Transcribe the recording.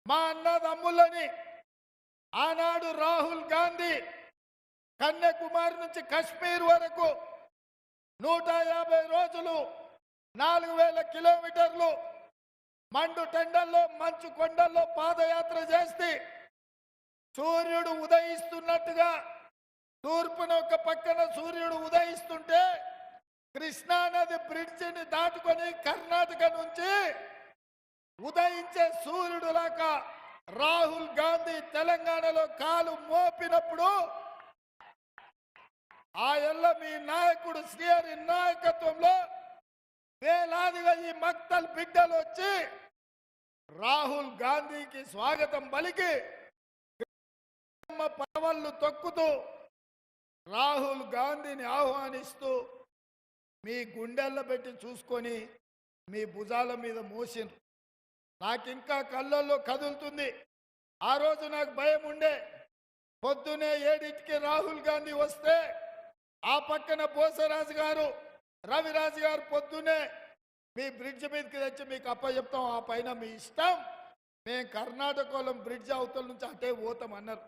మా అన్నదమ్ములని ఆనాడు రాహుల్ గాంధీ కన్యాకుమారి నుంచి కశ్మీర్ వరకు 150 రోజులు 4000 కిలోమీటర్లు మండు టెండల్లో మంచు కొండల్లో పాదయాత్ర చేస్తే సూర్యుడు ఉదయిస్తున్నట్టుగా తూర్పున ఒక పక్కన సూర్యుడు ఉదయిస్తుంటే కృష్ణానది బ్రిడ్జిని దాటుకొని కర్ణాటక నుంచి ఉదయించే సూర్యుడు లాగా రాహుల్ గాంధీ తెలంగాణలో కాలు మోపినప్పుడు ఆ ఎల్ల మీ నాయకుడు శ్రీహరి నాయకత్వంలో వేలాదిగా ఈ మక్తల్ బిడ్డలు వచ్చి రాహుల్ గాంధీకి స్వాగతం పలికి పడవళ్ళు తొక్కుతూ రాహుల్ గాంధీని ఆహ్వానిస్తూ మీ గుండెల్లో పెట్టి చూసుకొని మీ భుజాల మీద మోసిండ్రు. నాకింకా కళ్ళల్లో కదులుతుంది. ఆ రోజు నాకు భయం ఉండే. పొద్దునే 7ంటికి రాహుల్ గాంధీ వస్తే ఆ పక్కన బోసరాజు గారు రవిరాజు గారు పొద్దునే మీ బ్రిడ్జ్ మీదకి తెచ్చి మీకు అప్పచెప్తాం, ఆ పైన మీ ఇష్టం, మేము కర్ణాటకలో బ్రిడ్జ్ అవతల నుంచి అటే పోతాం అన్నారు.